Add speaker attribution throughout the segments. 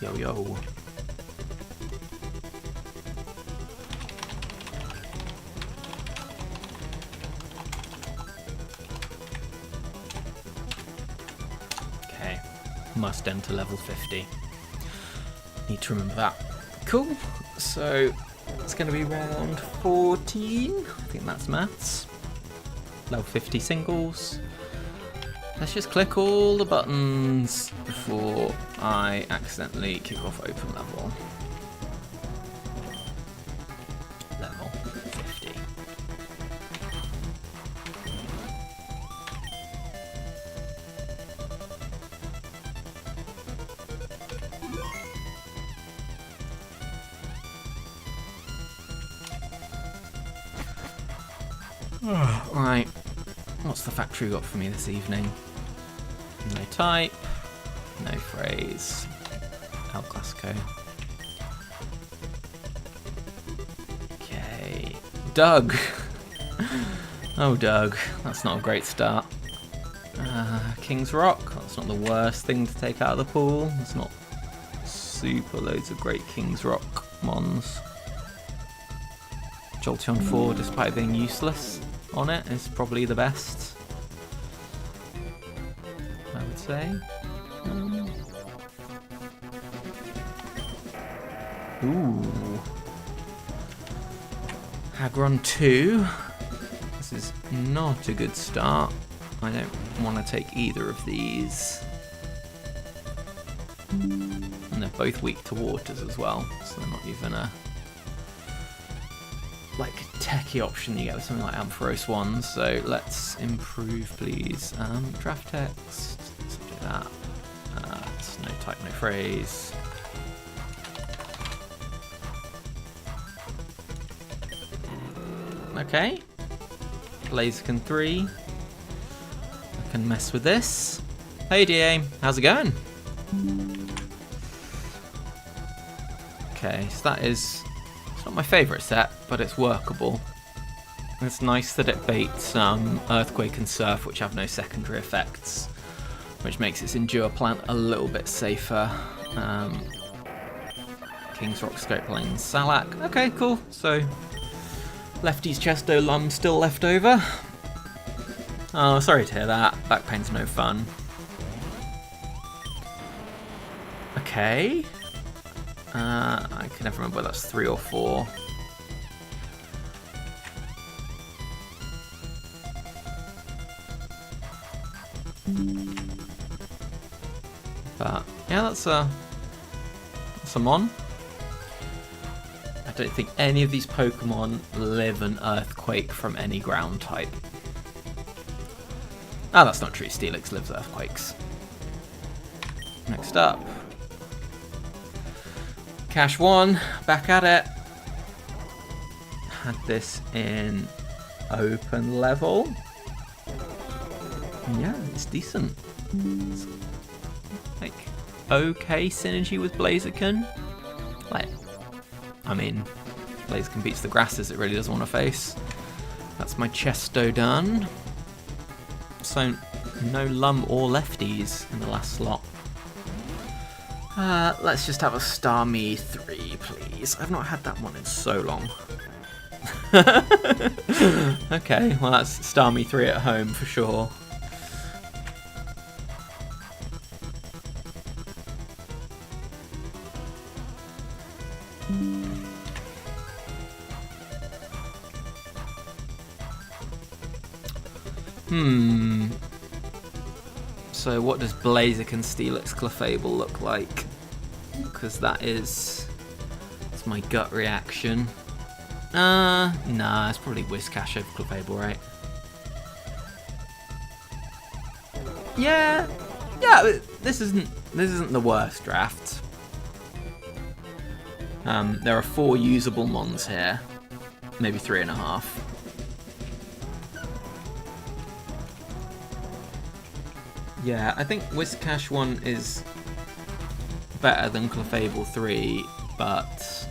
Speaker 1: Yo, yo. Okay, must enter level 50. Need to remember that. Cool, so it's going to be round 14. I think that's maths. Level 50 singles. Let's just click all the buttons before I accidentally kick off open level. Level 50. Right, what's the factory got for me this evening? No type, no phrase, El Clasico. Okay, Doug. Oh, Doug, that's not a great start. King's Rock, that's not the worst thing to take out of the pool. It's not super loads of great King's Rock mons. Jolteon 4, despite being useless on it, is probably the best, I would say. Ooh. Hagron 2. This is not a good start. I don't want to take either of these. And they're both weak to waters as well, so they're not even a techie option you get with something like Ampharos 1. So let's improve, please. Draft text. Let's do that. No type, no phrase. Okay. Blaziken 3. I can mess with this. Hey DA, how's it going? Okay, so that is... It's not my favourite set, but it's workable. It's nice that it baits Earthquake and Surf, which have no secondary effects, which makes its Endure plant a little bit safer. King's Rock, Scope Lane, Salak. Okay, cool. So, Lefty's Chesto Lum still left over. Oh, sorry to hear that. Back pain's no fun. Okay. I can never remember whether that's 3 or 4. But yeah, that's a mon. I don't think any of these Pokemon live an Earthquake from any ground type. Oh, that's not true. Steelix lives Earthquakes. Next up. Cash 1, back at it. Had this in open level. Yeah, it's decent. It's like okay synergy with Blaziken. I mean, Blaziken beats the grasses it really doesn't want to face. That's my Chesto done. So no Lum or Lefties in the last slot. Let's just have a Starmie 3, please. I've not had that one in so long. Okay, well that's Starmie 3 at home for sure. So what does Blaziken Steelix Clefable look like? Because that's my gut reaction. Nah, it's probably Whiscash over Clefable, right? Yeah, this isn't the worst draft. There are 4 usable mons here, maybe 3.5. Yeah, I think Whiscash 1 is better than Clefable 3, but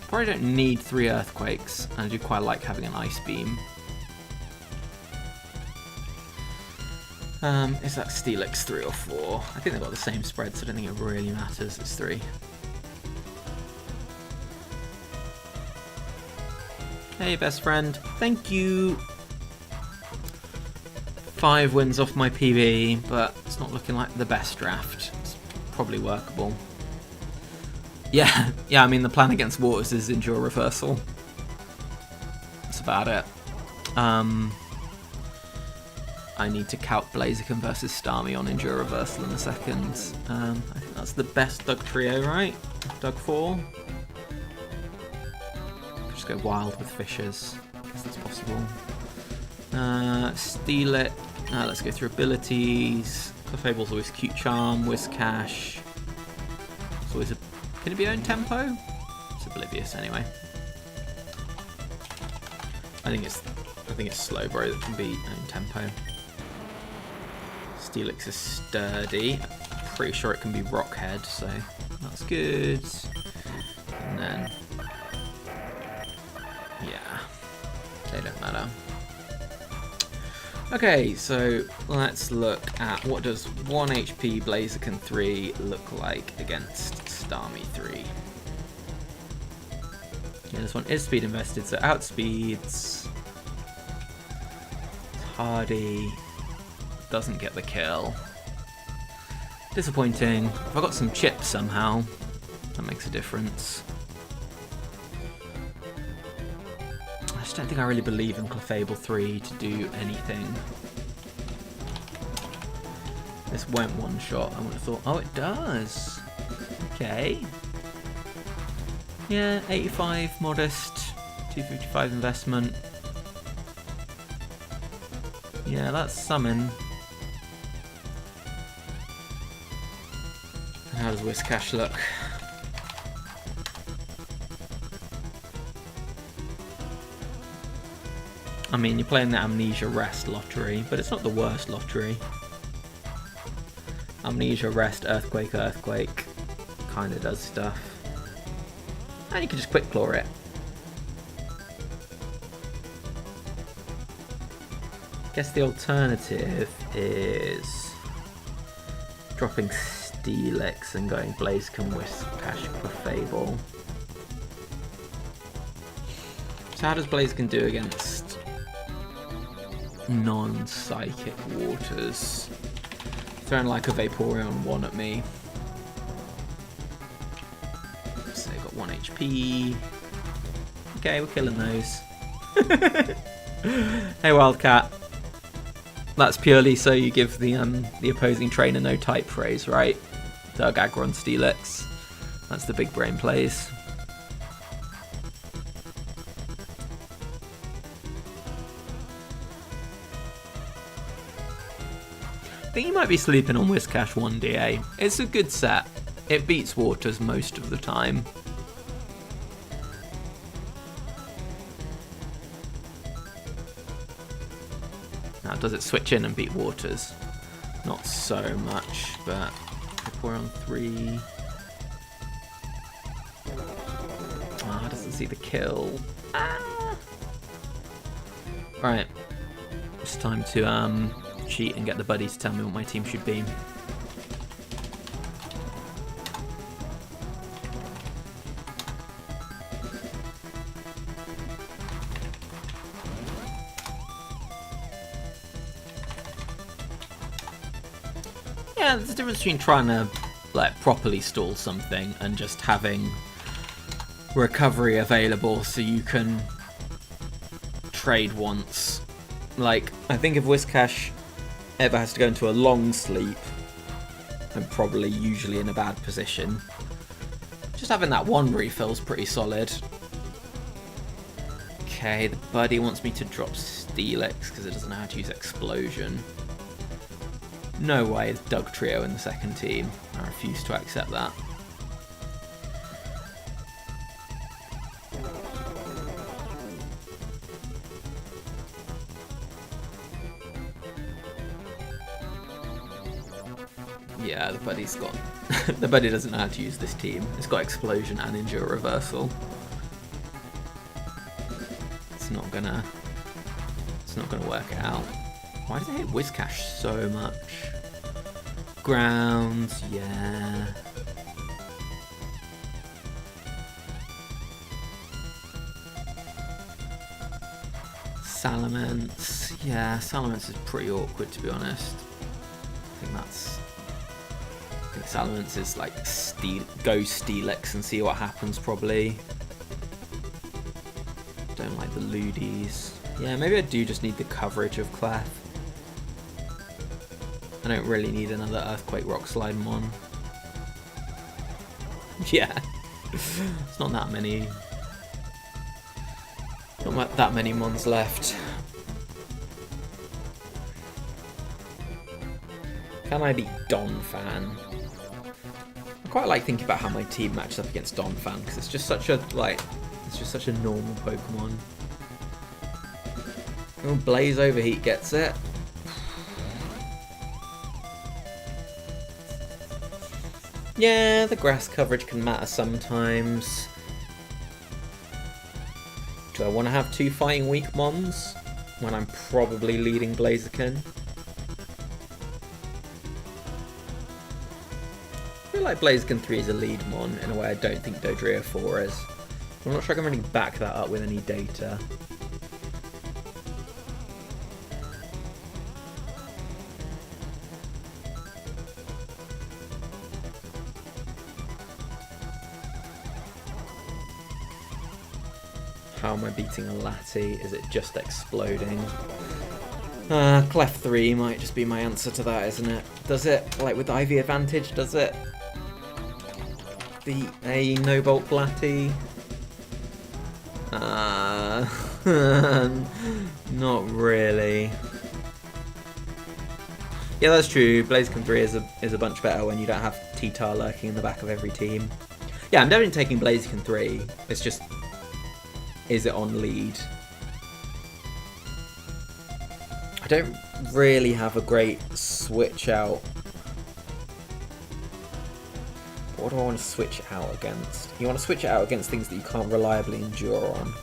Speaker 1: probably don't need 3 Earthquakes, and I do quite like having an Ice Beam. Is that Steelix 3 or 4? I think they've got the same spread, so I don't think it really matters. It's 3. Hey, best friend. Thank you. 5 wins off my PB, but it's not looking like the best draft. It's probably workable. Yeah, I mean, the plan against Waters is Endure Reversal. That's about it. I need to calc Blaziken versus Starmie on Endure Reversal in a second. I think that's the best Doug trio, right? Doug 4. Just go wild with Fishers. I guess that's possible. Steal it. Let's go through abilities. Clefable's always Cute Charm, Whiscash. It's always a. Can it be own tempo? It's Oblivious anyway. I think it's Slowbro that can be own tempo. Steelix is sturdy. Pretty sure it can be Rockhead, so that's good. And then, yeah, they don't matter. Okay, so let's look at what does 1 HP Blaziken 3 look like against Starmie 3. Yeah, this one is speed invested, so outspeeds. Hardy doesn't get the kill. Disappointing. If I got some chips somehow, that makes a difference. I just don't think I really believe in Clefable 3 to do anything. This went one shot. I would have thought, oh, it does. Okay. Yeah, 85 modest, 255 investment. Yeah, that's summon. And how does Whiscash look? I mean, you're playing the Amnesia Rest lottery, but it's not the worst lottery. Amnesia Rest, Earthquake, Earthquake kind of does stuff. And you can just Quick Claw it. I guess the alternative is dropping Steelix and going Blaziken, Whiscash, Clefable. So how does Blaziken do against non-psychic waters? Throwing like a Vaporeon 1 at me. So got 1 HP. Okay, we're killing those. Hey Wildcat. That's purely so you give the opposing trainer no type phrase, right? Doug Aggron Steelix. That's the big brain plays. I think you might be sleeping on Whiscash 1DA. It's a good set. It beats Waters most of the time. Now, does it switch in and beat Waters? Not so much, but we're on 3. Doesn't see the kill. Right. It's time to cheat and get the buddy to tell me what my team should be. Yeah, there's a difference between trying to like properly stall something and just having recovery available so you can trade once. Like, I think if Whiscash ever has to go into a long sleep, I'm probably usually in a bad position. Just having that 1 refill's pretty solid. Okay, the buddy wants me to drop Steelix because it doesn't know how to use Explosion. No way, it's Doug Trio in the second team. I refuse to accept that. Yeah, the buddy's got... the buddy doesn't know how to use this team. It's got Explosion and Endure Reversal. It's not gonna work it out. Why does it hit Whiscash so much? Grounds, yeah. Salamence, yeah, Salamence is pretty awkward to be honest. I think Salamence is like go Steelix and see what happens probably. Don't like the Ludies. Yeah, maybe I do just need the coverage of Clef. I don't really need another Earthquake Rock Slide Mon. Yeah, it's not that many. Not that many Mons left. Can I beat Donphan? I quite like thinking about how my team matches up against Donphan because it's just such a normal Pokemon. Oh, Blaze Overheat gets it. Yeah, the grass coverage can matter sometimes. Do I want to have 2 Fighting Weak Mons when I'm probably leading Blaziken? I feel like Blaziken 3 is a lead Mon in a way I don't think Dodrio 4 is. I'm not sure I can really back that up with any data. How am I beating a Lati? Is it just exploding? Clef 3 might just be my answer to that, isn't it? Does it? Like with the IV advantage, does it? Beat a No-Bolt Lati? Not really. Yeah, that's true. Blaziken 3 is a bunch better when you don't have T-Tar lurking in the back of every team. Yeah, I'm definitely taking Blaziken 3. It's just, is it on lead? I don't really have a great switch out. What do I want to switch it out against? You want to switch it out against things that you can't reliably endure on.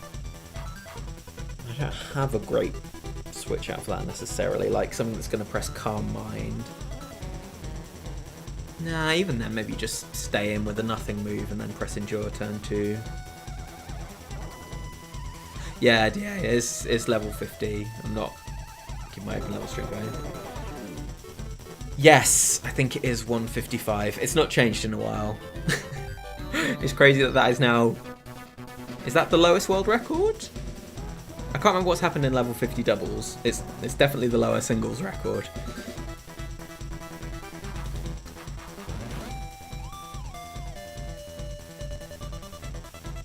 Speaker 1: I don't have a great switch out for that necessarily, like something that's going to press Calm Mind. Nah, even then maybe just stay in with a nothing move and then press Endure turn 2. Yeah, DA is level 50. I'm not keeping my open level streak going. Yes, I think it is 155. It's not changed in a while. It's crazy that is now... Is that the lowest world record? I can't remember what's happened in level 50 doubles. It's definitely the lower singles record.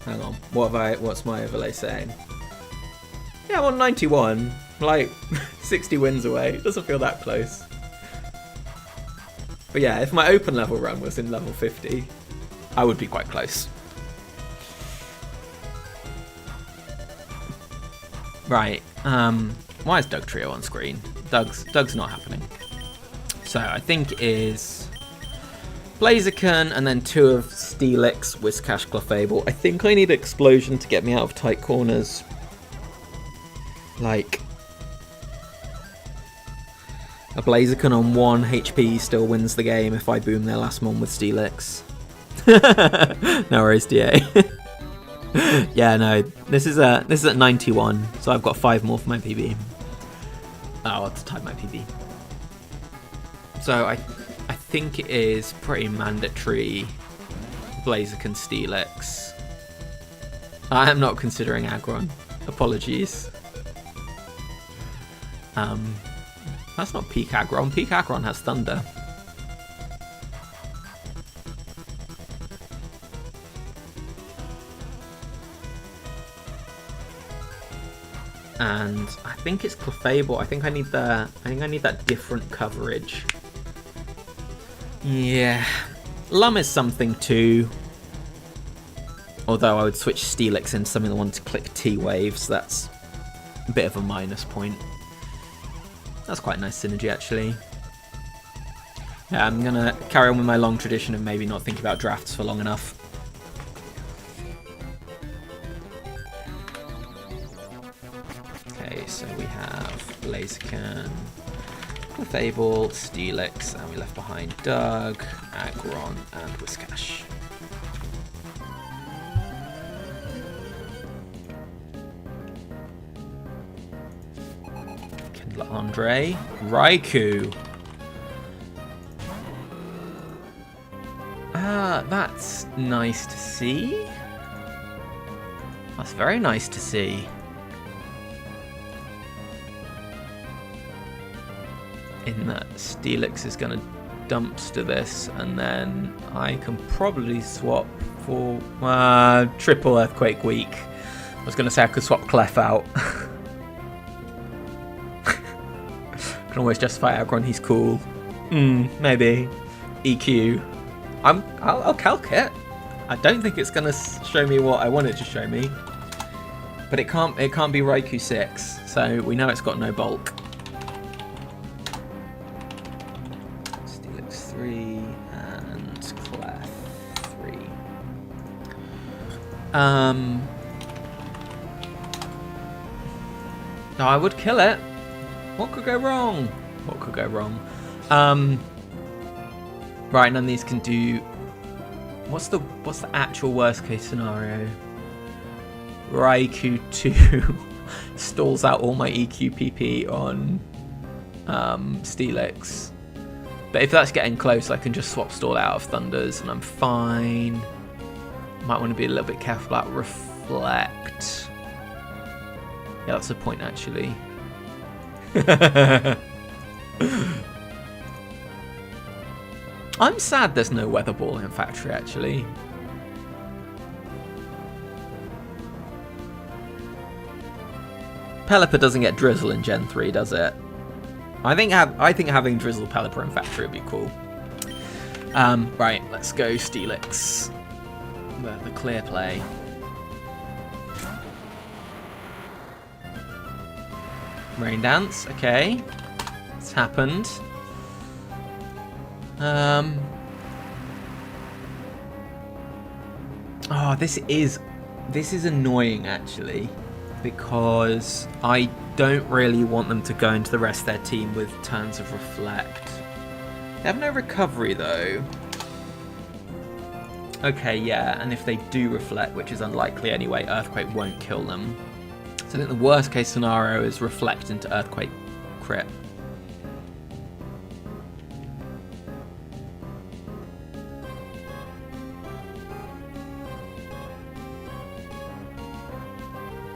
Speaker 1: Hang on, what's my overlay saying? Yeah, 191. Like 60 wins away. It doesn't feel that close. But yeah, if my open level run was in level 50, I would be quite close. Right, why is Doug Trio on screen? Doug's not happening. So I think it is Blaziken and then 2 of Steelix, Whiscash, Clefable. I think I need Explosion to get me out of tight corners. Like, a Blaziken on 1 HP still wins the game if I boom their last mon with Steelix. No worries, DA. Yeah, no, this is at 91, so I've got 5 more for my PB. Oh, I'll have to type my PB. So I think it is pretty mandatory Blaziken Steelix. I am not considering Aggron. Apologies. That's not Peak Aggron. Peak Aggron has Thunder. And I think it's Clefable. I think I need that different coverage. Yeah, Lum is something too. Although I would switch Steelix into something that wanted to click T-Waves. That's a bit of a minus point. That's quite nice synergy, actually. Yeah, I'm gonna carry on with my long tradition of maybe not thinking about drafts for long enough. Okay, so we have Blaziken, Clefable, Steelix, and we left behind Doug, Aggron, and Whiscash. Kindler Andre, Raikou. That's nice to see. That's very nice to see. In that Steelix is going to dumpster this, and then I can probably swap for triple Earthquake Weak. I was going to say I could swap Clef out. Can always justify Aggron, he's cool. Maybe. EQ. I'll calc it. I don't think it's going to show me what I want it to show me. But it can't be Raikou 6, so we know it's got no bulk. Steelix 3 and Clef 3. No, I would kill it. What could go wrong? What could go wrong? Right, none of these can do. What's the actual worst case scenario? Raikou 2 stalls out all my EQ PP on Steelix. But if that's getting close, I can just swap stall out of Thunders and I'm fine. Might want to be a little bit careful about Reflect. Yeah, that's a point actually. I'm sad there's no Weather Ball in Factory, actually. Pelipper doesn't get Drizzle in Gen 3, does it? I think having Drizzle Pelipper in Factory would be cool. Right, let's go Steelix. The clear play. Rain Dance, okay. It's happened. Oh, this is annoying actually, because I don't really want them to go into the rest of their team with turns of Reflect. They have no recovery though. Okay, yeah, and if they do Reflect, which is unlikely anyway, Earthquake won't kill them. So I think the worst case scenario is Reflect into Earthquake crit.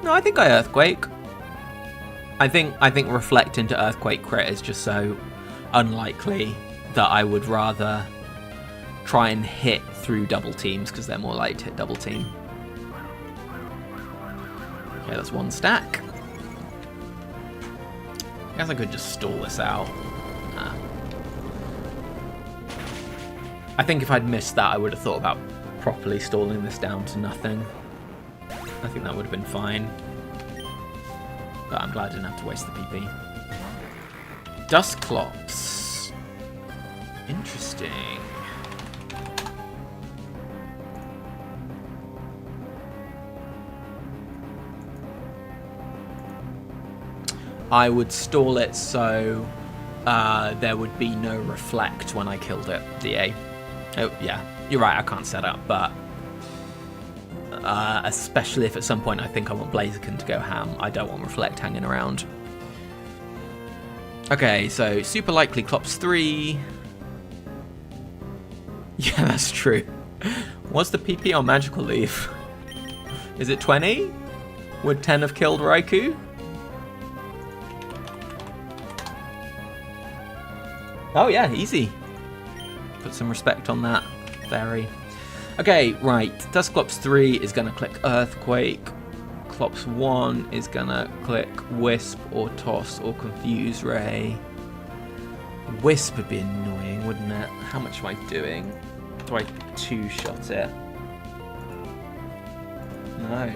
Speaker 1: No, I think I Earthquake. I think Reflect into Earthquake crit is just so unlikely that I would rather try and hit through double teams because they're more likely to hit double team. Okay, that's one stack. I guess I could just stall this out. Nah. I think if I'd missed that, I would have thought about properly stalling this down to nothing. I think that would have been fine. But I'm glad I didn't have to waste the PP. Dusclops. Interesting. I would stall it so there would be no Reflect when I killed it, DA. Oh, yeah. You're right, I can't set up, but especially if at some point I think I want Blaziken to go ham. I don't want Reflect hanging around. Okay, so super likely Clops 3. Yeah, that's true. What's the PP on Magical Leaf? Is it 20? Would 10 have killed Raikou? Oh yeah, easy. Put some respect on that fairy. Okay, right. Dusclops 3 is going to click Earthquake. Clops 1 is going to click Wisp or Toss or Confuse Ray. Wisp would be annoying, wouldn't it? How much am I doing? Do I two-shot it? No.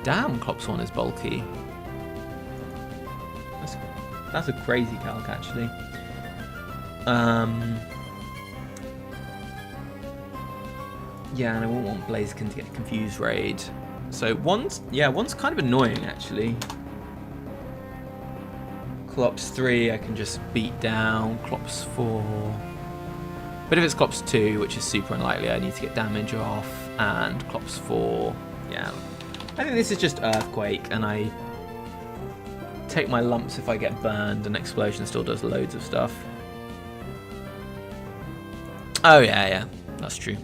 Speaker 1: Damn, Clops 1 is bulky. That's a crazy calc, actually. Yeah, and I won't want Blaziken to get Confused Raid. So one's kind of annoying, actually. Clops 3 I can just beat down. Clops 4. But if it's Clops 2, which is super unlikely, I need to get damage off. And Clops 4, yeah. I think this is just Earthquake, and I take my lumps if I get burned, and Explosion still does loads of stuff. Oh yeah, that's true.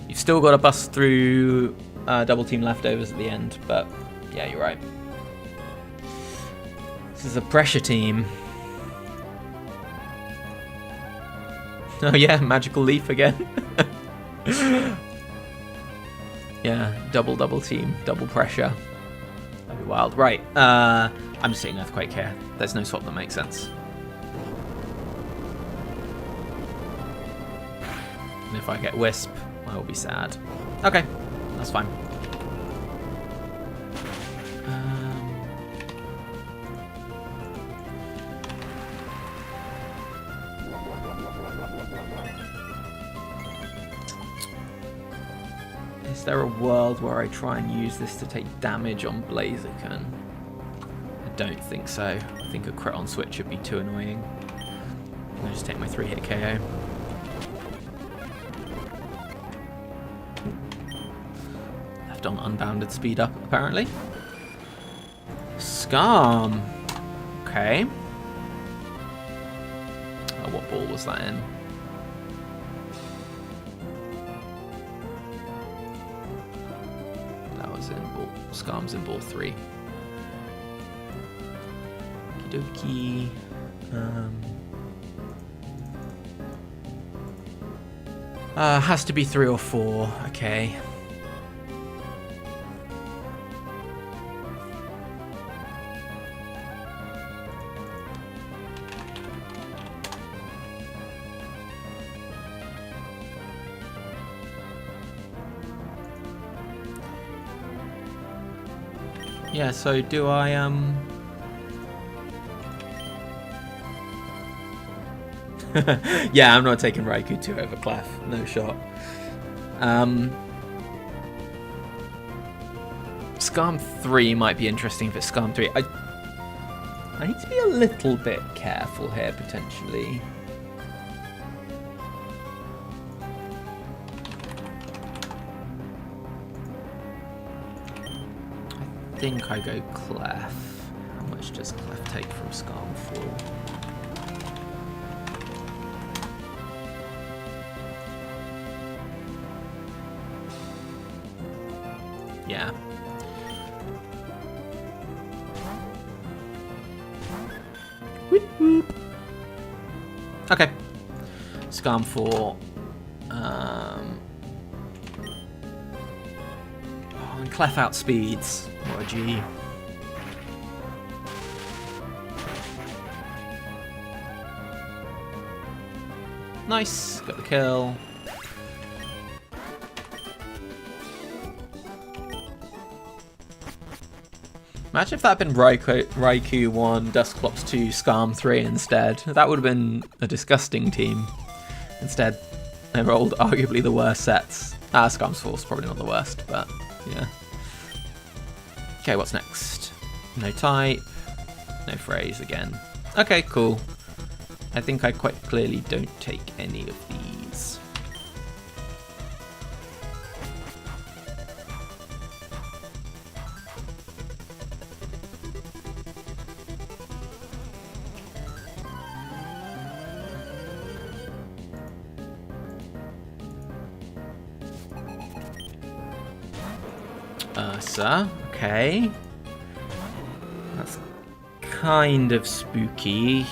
Speaker 1: You've still got to bust through double team leftovers at the end, but yeah, you're right. This is a pressure team. Oh yeah, Magical Leaf again. Yeah, double team, double pressure. That'd be wild. Right, I'm just seeing Earthquake here. There's no swap that makes sense. And if I get Wisp, I will be sad. Okay, that's fine. Is there a world where I try and use this to take damage on Blaziken? I don't think so. I think a crit on switch would be too annoying. I'm going to just take my 3-hit KO. Left on unbounded speed up, apparently. Scum! Okay. Oh, what ball was that in? Scum's in ball 3. Okie dokie. Has to be 3 or 4. Okay. Yeah, so do I, yeah, I'm not taking Raikou 2 over Clef. No shot. Scum 3 might be interesting if it's Scum 3. I need to be a little bit careful here, potentially. I think I go Clef. How much does Clef take from Scum 4? Yeah. Whoop, whoop. Okay. Scum 4. And Clef outspeeds. What a G. Nice, got the kill. Imagine if that had been Raikou 1, Dusclops 2, Scum 3 instead. That would have been a disgusting team. Instead, they rolled arguably the worst sets. Scum's 4 is probably not the worst, but yeah. Okay, what's next? No type, no phrase again. Okay, cool. I think I quite clearly don't take any of these. Ursa, okay. That's kind of spooky.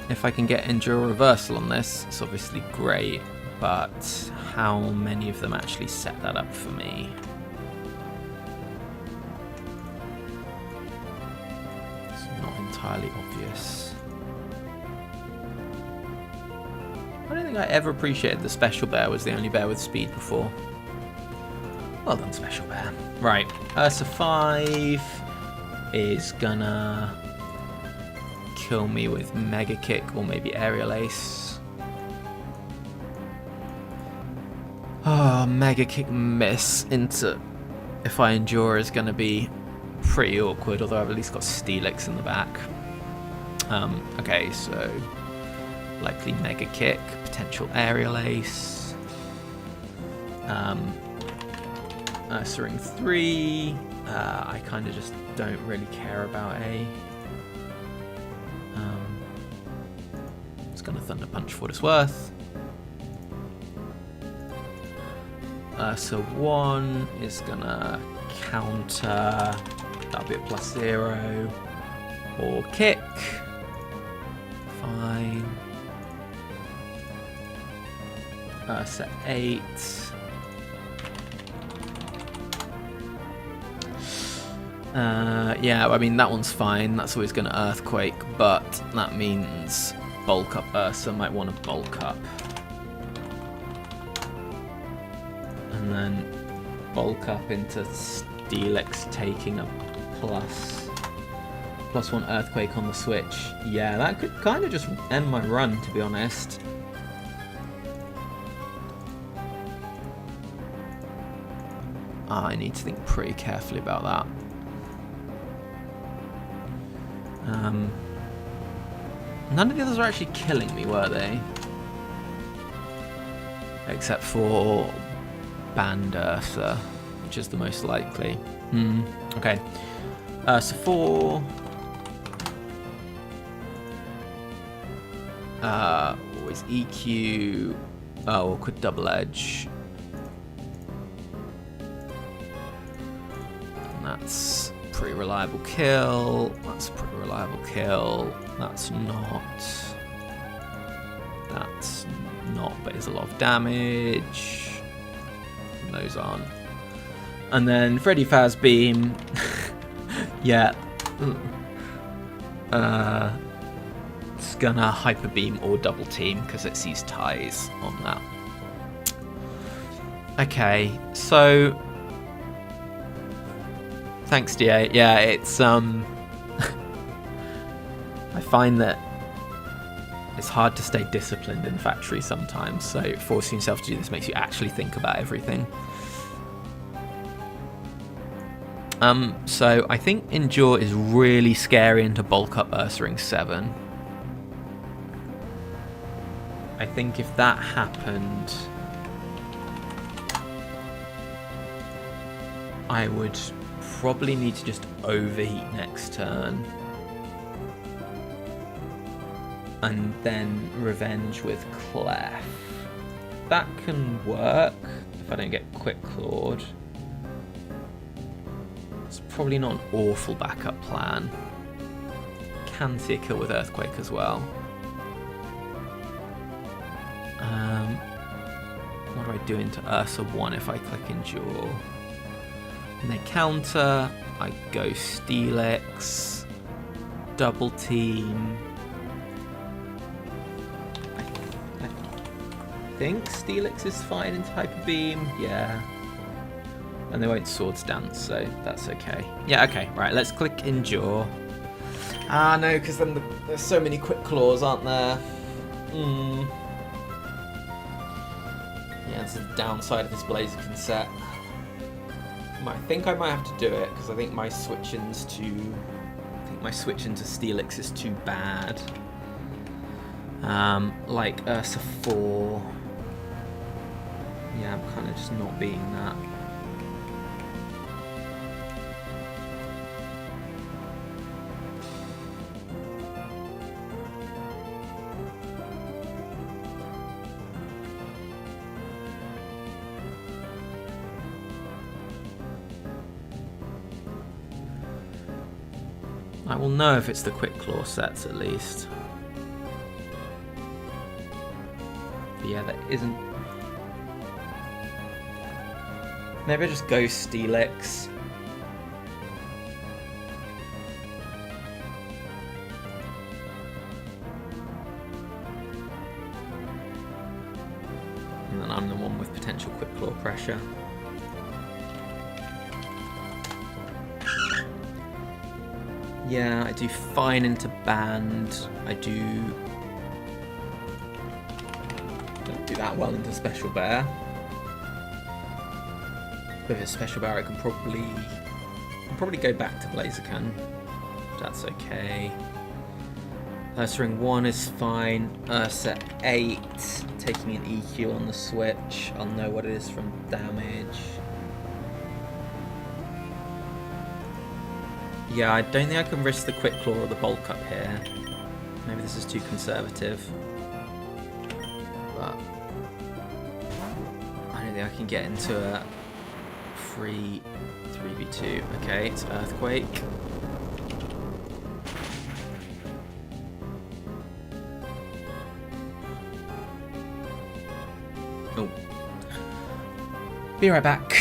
Speaker 1: If I can get Endure Reversal on this, it's obviously great, but how many of them actually set that up for me? It's not entirely obvious. I don't think I ever appreciated the Special Bear was the only bear with speed before. Well done, Special Bear. Right, Ursa 5 is gonna kill me with Mega Kick or maybe Aerial Ace. Oh, Mega Kick miss into if I endure is going to be pretty awkward, although I've at least got Steelix in the back. Okay, so likely Mega Kick, potential Aerial Ace, Ursaring 3. I kind of just don't really care about A. It's going to Thunder Punch for what it's worth. Ursa 1 is going to counter, that'll be a +0, or kick. Fine. Ursa 8. Yeah, I mean, that one's fine. That's always going to Earthquake, but that means Bulk Up Ursa might want to Bulk Up. And then Bulk Up into Steelix taking a +1 Earthquake on the switch. Yeah, that could kind of just end my run, to be honest. I need to think pretty carefully about that. None of the others are actually killing me, were they? Except for Band Ursa, which is the most likely. Okay. Ursa 4. Always EQ. Oh, could double edge. And that's pretty reliable kill. That's a pretty reliable kill. That's not. That's not, but it's a lot of damage. And those aren't. And then Freddy Fazbeam. Yeah. It's gonna Hyper Beam or Double Team because it sees ties on that. Okay, so thanks, DA. Yeah, it's I find that it's hard to stay disciplined in factory sometimes, so forcing yourself to do this makes you actually think about everything. So I think Endure is really scary into Bulk Up Ursaring 7. I think if that happened, I would probably need to just overheat next turn. And then Revenge with Clef. That can work if I don't get Quick Clawed. It's probably not an awful backup plan. Can see a kill with Earthquake as well. What do I do into Ursa 1 if I click Endure? And they counter, I go Steelix, Double Team. I think Steelix is fine into Hyper Beam, yeah. And they won't Swords Dance, so that's okay. Yeah, okay, right, let's click Endure. Ah, no, because then there's so many Quick Claws, aren't there? Yeah, it's the downside of this Blaziken set. I think I might have to do it because I think my switch into Steelix is too bad. Like Ursa 4. Yeah, I'm kind of just not being that. I will know if it's the Quick Claw sets at least. But yeah, that isn't. Maybe I just go Steelix. And then I'm the one with potential Quick Claw pressure. Yeah, I do fine into Band. I don't do that well into Special Bear. With a special barrel, I can probably go back to Blaziken. That's okay. Ursa Ring 1 is fine. Ursa 8, taking an EQ on the switch. I'll know what it is from damage. Yeah, I don't think I can risk the Quick Claw or the Bulk Up here. Maybe this is too conservative. But I don't think I can get into a 3v2. Okay, it's Earthquake. Oh. Be right back.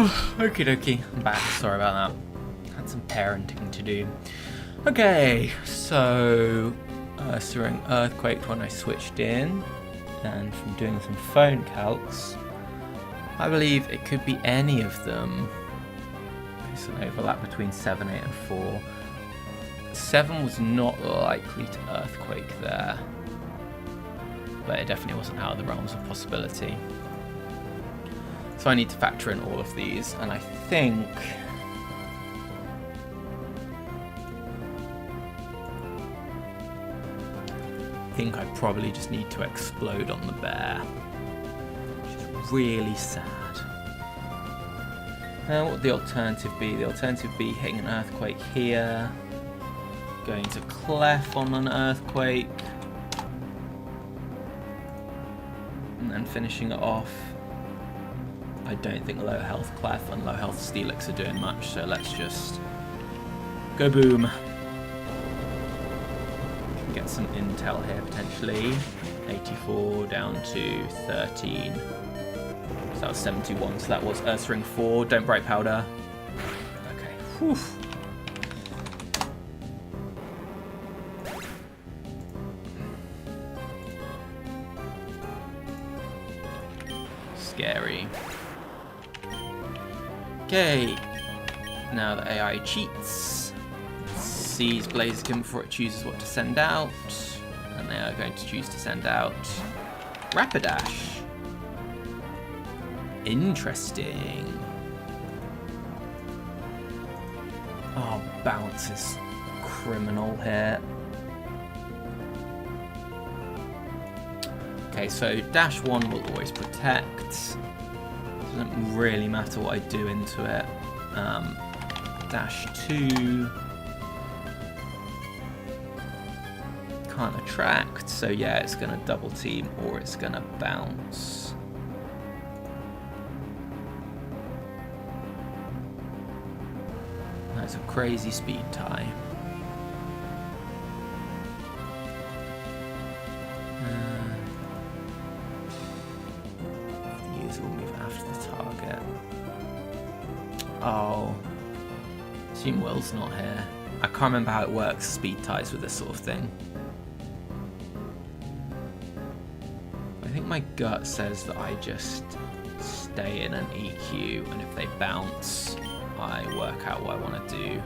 Speaker 1: Okie dokie, I'm back. Sorry about that. Had some parenting to do. Okay, so during Earthquake when I switched in, and from doing some phone calcs, I believe it could be any of them. There's an overlap between 7, 8 and 4. 7 was not likely to Earthquake there, but it definitely wasn't out of the realms of possibility. So I need to factor in all of these, and I think I probably just need to explode on the bear, which is really sad. Now what would the alternative be? The alternative would be hitting an Earthquake here, going to Clef on an Earthquake, and then finishing it off. I don't think low health Clef and low health Steelix are doing much, so let's just go boom. Can get some intel here potentially. 84 down to 13. So that was 71, so that was Earth Ring 4. Don't Bright Powder. Okay. Whew. Scary. Okay, now the AI cheats, sees Blaziken before it chooses what to send out, and they are going to choose to send out Rapidash. Interesting. Oh, Bounce is criminal here. Okay, so Dash 1 will always protect. Doesn't really matter what I do into it. Dash 2 can't attract, so yeah, it's going to double team or it's going to bounce. That's a crazy speed tie. Oh, assume Will's not here. I can't remember how it works, speed ties with this sort of thing. I think my gut says that I just stay in an EQ, and if they bounce, I work out what I want to do.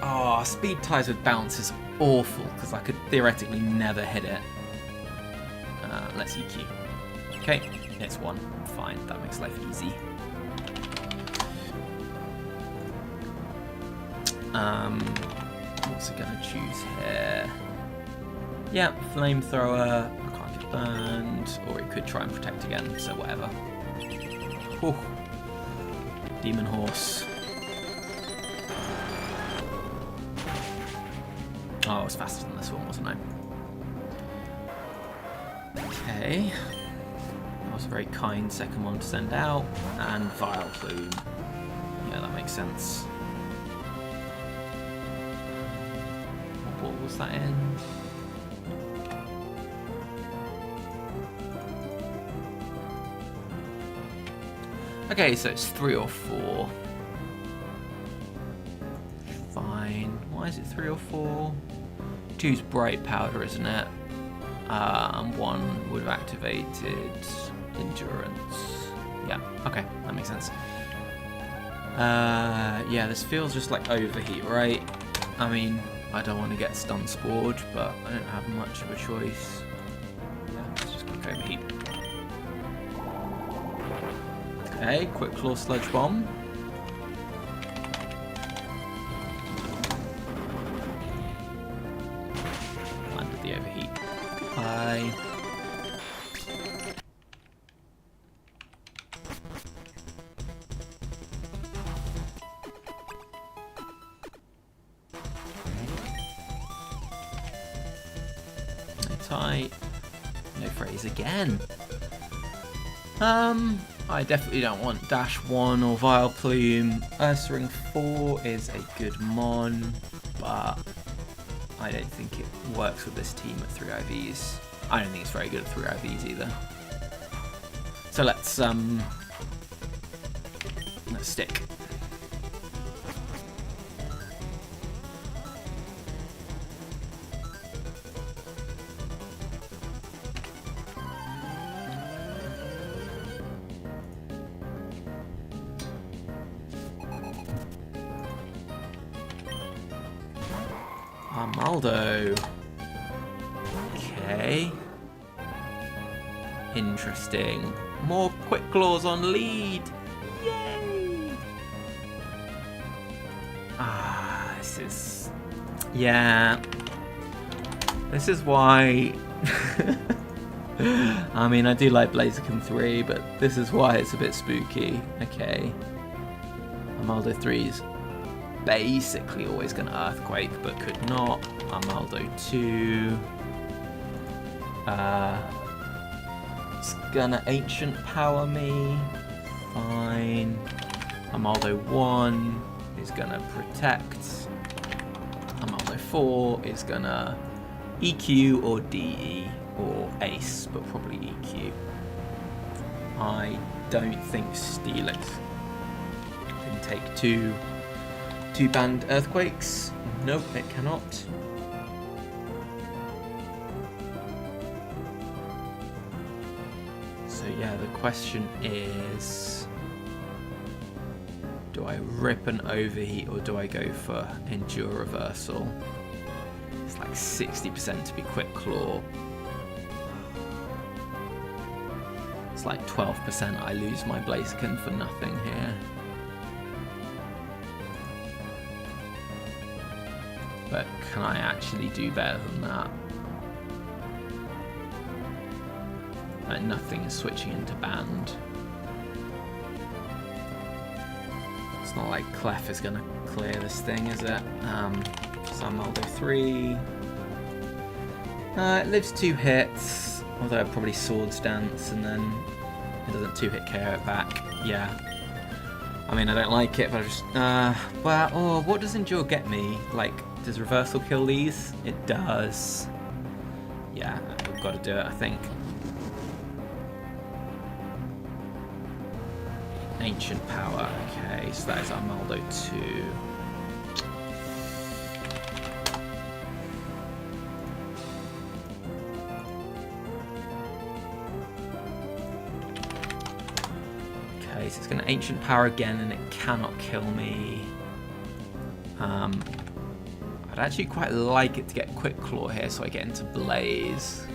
Speaker 1: Oh, speed ties with bounce is awful, because I could theoretically never hit it. Let's EQ. Okay, it's 1. Fine, that makes life easy. What's it gonna choose here? Yeah, flamethrower. I can't get burned, or it could try and protect again. So whatever. Whew. Demon horse. Oh, I was faster than this one, wasn't I? Okay. That was a very kind second one to send out, and Vile Plume. Yeah, that makes sense. What was that in? Okay, so it's 3 or 4. Fine. Why is it 3 or 4? 2's Bright Powder, isn't it? And 1 would have activated Endurance. Yeah, okay, that makes sense. Yeah, this feels just like Overheat, right? I mean, I don't want to get stun spored, but I don't have much of a choice. Yeah, let's just click Overheat. Okay, quick Claw Sludge Bomb. Landed the Overheat. Bye. Tight. No phrase again. I definitely don't want Dash 1 or Vile Plume. Earth Ring 4 is a good mon, but I don't think it works with this team at 3 IVs. I don't think it's very good at 3 IVs either. So let's stick. Armaldo. Okay. Interesting. More quick claws on lead. Yay! This is... Yeah. This is why... I mean, I do like Blaziken 3, but this is why it's a bit spooky. Okay. Armaldo 3's basically always going to Earthquake, but could not. Armaldo 2. It's gonna Ancient Power me. Fine. Armaldo 1 is gonna Protect. Armaldo 4 is gonna EQ or DE or Ace, but probably EQ. I don't think Steelix can take two banned Earthquakes. Nope, it cannot. So yeah, the question is, do I rip an Overheat or do I go for Endure Reversal? It's like 60% to be Quick Claw. It's like 12% I lose my Blaziken for nothing here. But can I actually do better than that? Like nothing is switching into banned. It's not like Clef is gonna clear this thing, is it? So Armaldo 3. It lives 2 hits, although it probably Swords Dance and then it doesn't 2-hit KO it back. Yeah. I mean, I don't like it, but I just... well, oh, what does Endure get me? Like, does Reversal kill these? It does. Yeah, we've got to do it, I think. Ancient Power. Okay, so that is Armaldo 2. Okay, so it's going to Ancient Power again, and it cannot kill me. I'd actually quite like it to get Quick Claw here, so I get into Blaze.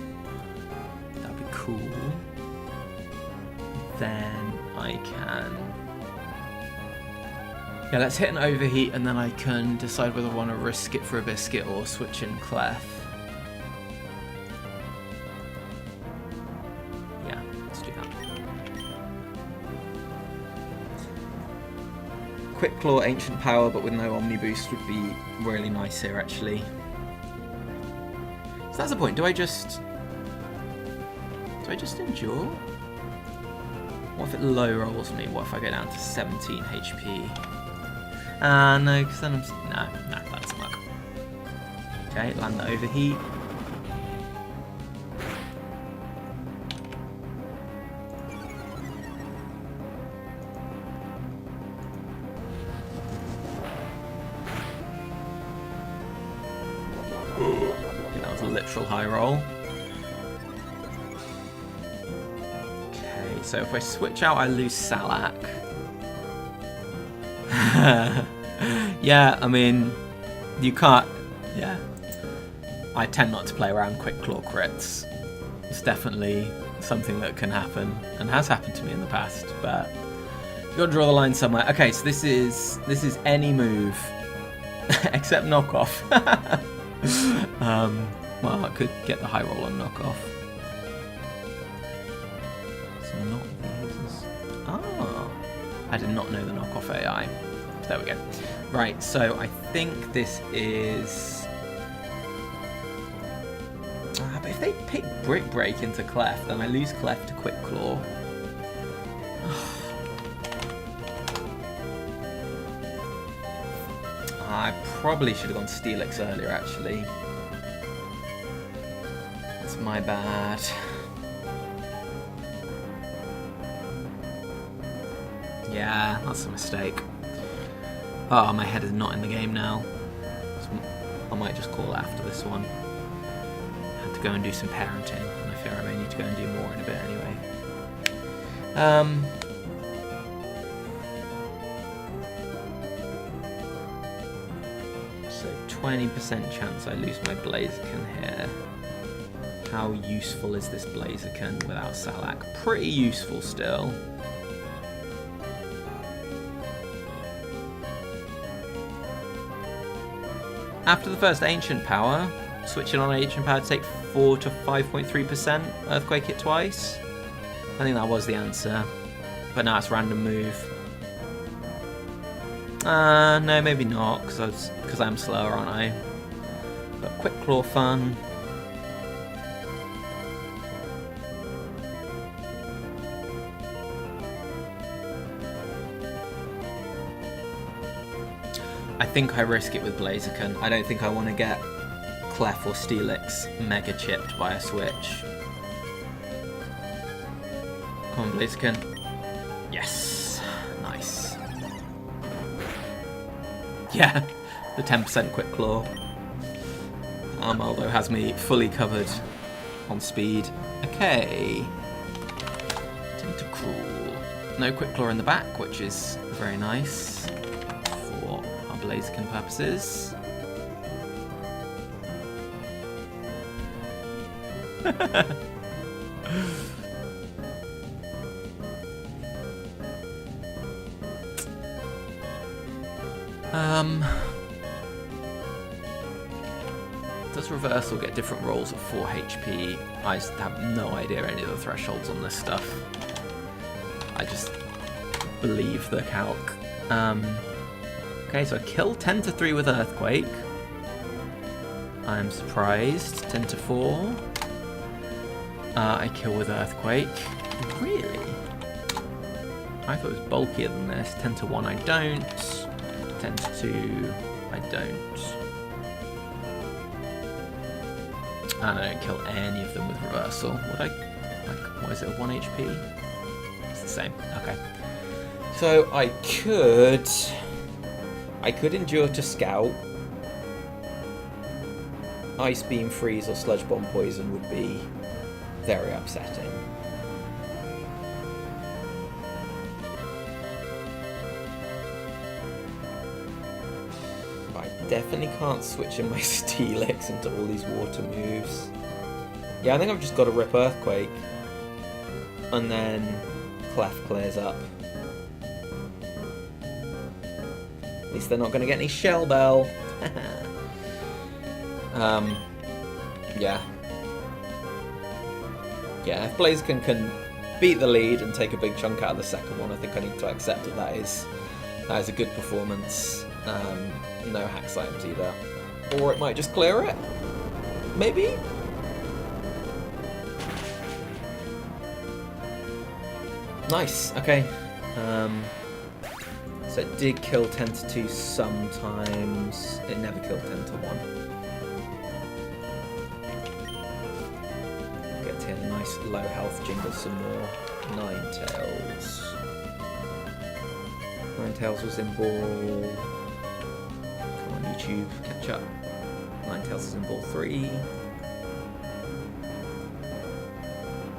Speaker 1: That'd be cool. Then I can... Yeah, let's hit an Overheat, and then I can decide whether I want to risk it for a Biscuit or switch in Clef. Yeah, let's do that. Quick Claw, Ancient Power, but with no Omni Boost would be really nice here, actually. So that's the point. Do I just endure? What if it low rolls me? What if I go down to 17 HP? No, because then I'm... No, that doesn't work. Okay, land the Overheat. Okay, that was a literal high roll. So if I switch out, I lose Salak. Yeah, I mean, you can't... Yeah. I tend not to play around Quick Claw crits. It's definitely something that can happen, and has happened to me in the past, but you've got to draw the line somewhere. Okay, so this is any move, except knockoff. Well, I could get the high roll on knockoff. Not these. Oh, I did not know the knockoff AI. There we go. Right, so I think this is... but if they pick Brick Break into Clef, then I lose Clef to Quick Claw. I probably should have gone Steelix earlier, actually. That's my bad. Yeah, that's a mistake. Oh, my head is not in the game now. So I might just call it after this one. I had to go and do some parenting, and I fear I may need to go and do more in a bit anyway. So 20% chance I lose my Blaziken here. How useful is this Blaziken without Salak? Pretty useful still. After the first Ancient Power, switching on Ancient Power to take 4 to 5.3%, Earthquake it twice. I think that was the answer. But now it's random move. No, maybe not, because I'm slower, aren't I? But Quick Claw fun. I think I risk it with Blaziken. I don't think I want to get Clef or Steelix mega chipped by a switch. Come on, Blaziken. Yes. Nice. Yeah, the 10% Quick Claw. Although has me fully covered on speed. Okay. Tentacruel. No Quick Claw in the back, which is very nice for our Blaziken purposes. Does Reversal get different rolls at 4 HP? I just have no idea any of the thresholds on this stuff. I just believe the calc. Okay, so I kill 10 to 3 with Earthquake. I'm surprised. 10 to 4. I kill with Earthquake. Really? I thought it was bulkier than this. 10 to 1 I don't. 10 to 2 I don't. And I don't kill any of them with Reversal. Would I? Like, what is it, 1 HP? It's the same. Okay. So I could endure to Scout. Ice Beam, Freeze, or Sludge Bomb Poison would be very upsetting. Definitely can't switch in my Steelix into all these water moves. Yeah, I think I've just got to rip Earthquake. And then Clef clears up. At least they're not going to get any Shell Bell. Yeah. Yeah, if Blaziken can beat the lead and take a big chunk out of the second one, I think I need to accept that that is a good performance. No Hax items either. Or it might just clear it. Maybe? Nice, okay. So it did kill 10 to 2 sometimes. It never killed 10 to 1. Get here a nice low health jingle some more. Ninetales. Ninetales was in ball. YouTube, catch up. Ninetales is in ball 3.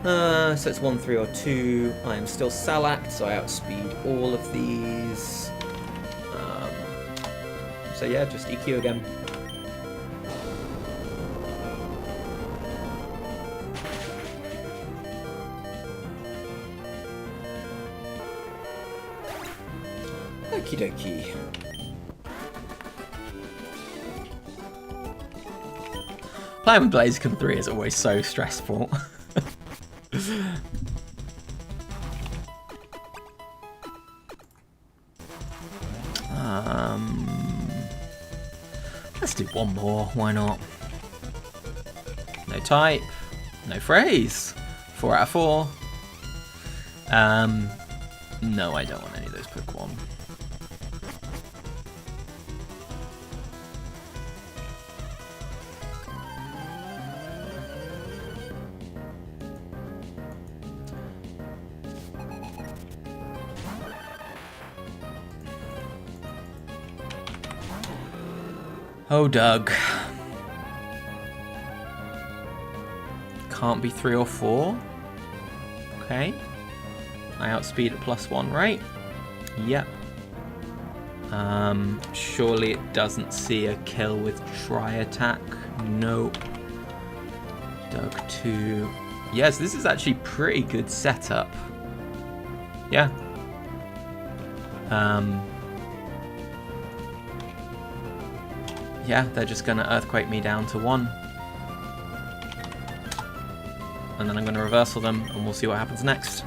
Speaker 1: So it's 1, 3, or 2. I am still Salact, so I outspeed all of these. So yeah, just EQ again. Okie dokie. Playing with Blaziken 3 is always so stressful. Let's do one more, why not? No type, no phrase. 4 out of 4. No, I don't want any of those Pokemon. Oh, Doug. Can't be 3 or 4. Okay. I outspeed at +1, right? Yep. Surely it doesn't see a kill with tri-attack. Nope. Doug 2. Yes, this is actually pretty good setup. Yeah. Yeah, they're just gonna Earthquake me down to 1. And then I'm gonna reversal them and we'll see what happens next.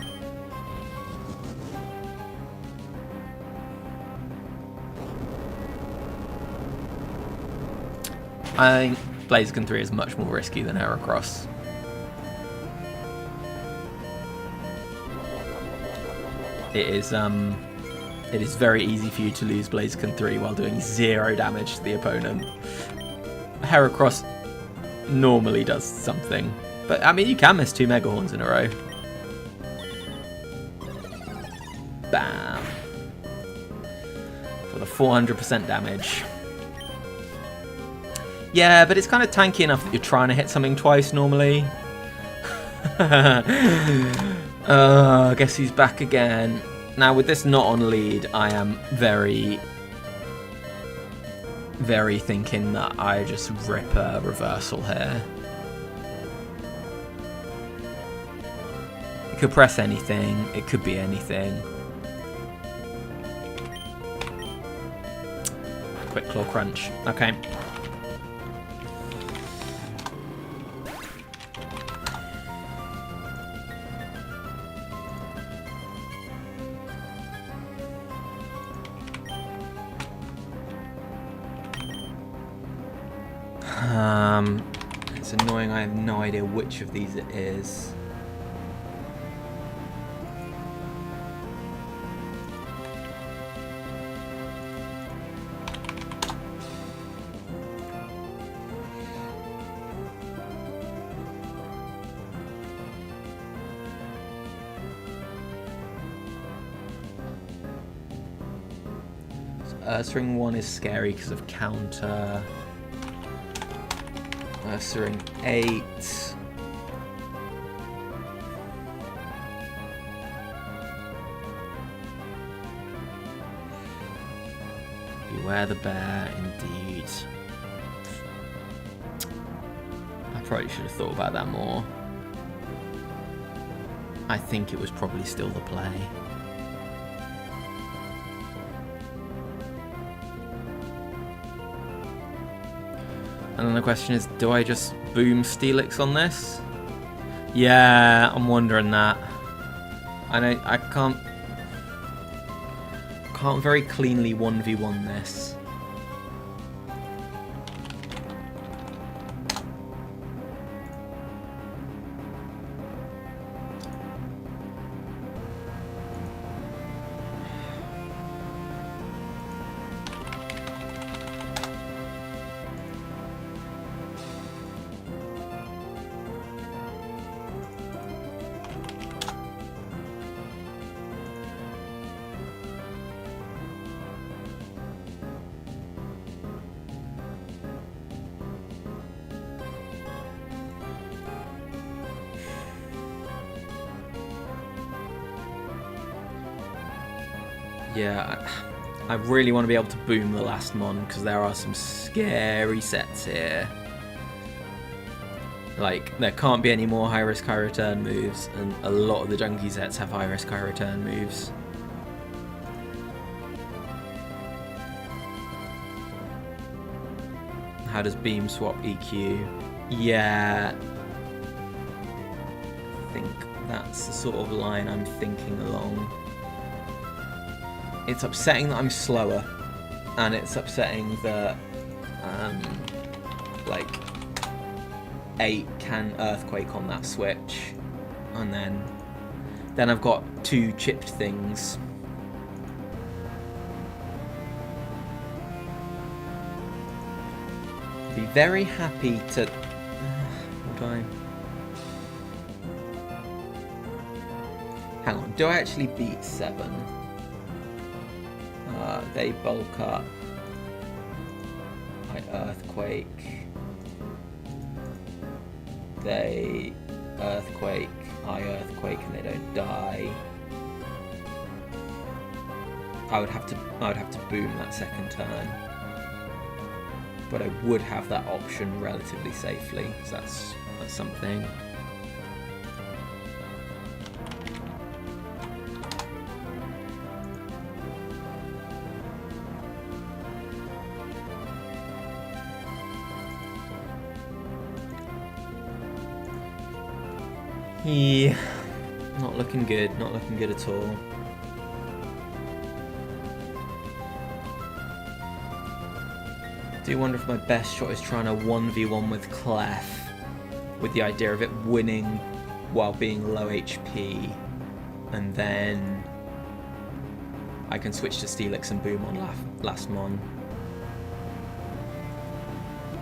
Speaker 1: I think Blaziken 3 is much more risky than Heracross. It is very easy for you to lose Blaziken 3 while doing 0 damage to the opponent. Heracross normally does something. But, I mean, you can miss 2 Mega Horns in a row. Bam. For the 400% damage. Yeah, but it's kind of tanky enough that you're trying to hit something twice normally. I guess he's back again. Now, with this not on lead, I am very thinking that I just rip a reversal here. It could press anything. It could be anything. Quick Claw Crunch. Okay. It's annoying, I have no idea which of these it is. Ursaring 1 is scary because of counter. Ursaring 8. Beware the bear, indeed. I probably should have thought about that more. I think it was probably still the play. And then the question is, do I just boom Steelix on this? Yeah, I'm wondering that. I can't very cleanly 1v1 this. Yeah, I really want to be able to boom the last mon, because there are some scary sets here. Like, there can't be any more high risk, high return moves, and a lot of the junkie sets have high risk, high return moves. How does beam swap EQ? Yeah, I think that's the sort of line I'm thinking along. It's upsetting that I'm slower, and it's upsetting that, like, 8 can Earthquake on that switch, and then I've got 2 chipped things. Be very happy to... would I? Hang on, do I actually beat 7? They bulk up. I Earthquake. They Earthquake, I Earthquake, and they don't die. I would have to boom that second turn. But I would have that option relatively safely, so that's something. Yeah, not looking good at all. I do wonder if my best shot is trying to 1v1 with Clef, with the idea of it winning while being low HP, and then I can switch to Steelix and boom on last mon.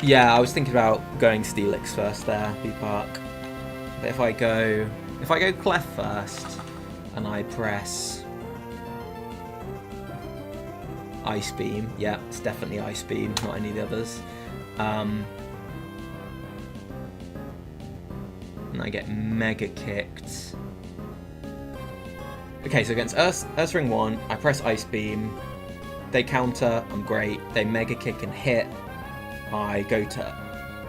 Speaker 1: Yeah, I was thinking about going Steelix first there, B-Park. But if I go Clef first, and I press Ice Beam, yeah, it's definitely Ice Beam, not any of the others. And I get Mega Kicked. Okay, so against Ursaring 1, I press Ice Beam, they counter, I'm great, they Mega Kick and hit, I go to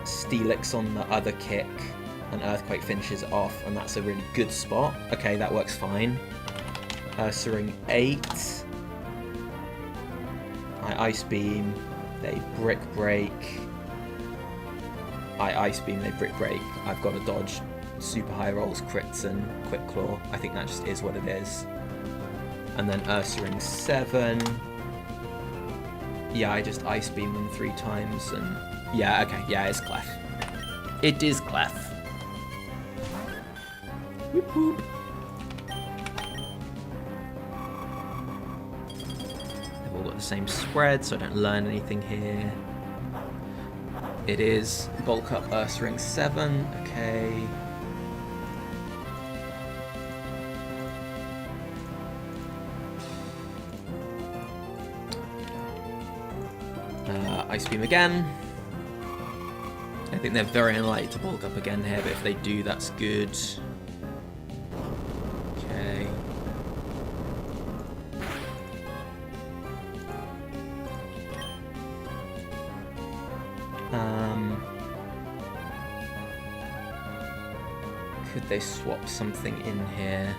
Speaker 1: Steelix on the other kick, and Earthquake finishes it off, and that's a really good spot. Okay, that works fine. Ursaring 8. I Ice Beam, they Brick Break. I Ice Beam, they Brick Break. I've got to dodge super high rolls, crits, and Quick Claw. I think that just is what it is. And then Ursaring 7. Yeah, I just Ice Beam them 3 times, and yeah, okay, yeah, it's Clef. It is Clef. Whoop whoop. They've all got the same spread, so I don't learn anything here. It is Bulk Up Ursaring 7, okay. Ice Beam again. I think they're very unlikely to bulk up again here, but if they do, that's good. Okay. Could they swap something in here?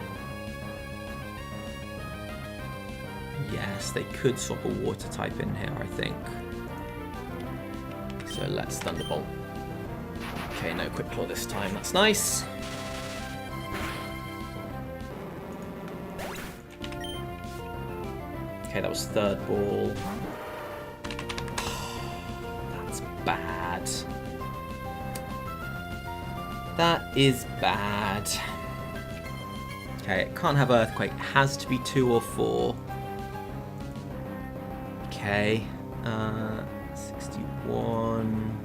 Speaker 1: Yes, they could swap a water type in here, I think. So let's Thunderbolt. Okay, no Quick Claw this time, that's nice. Okay, that was third ball. That's bad. That is bad. Okay, it can't have Earthquake. It has to be 2 or 4. Okay. 61.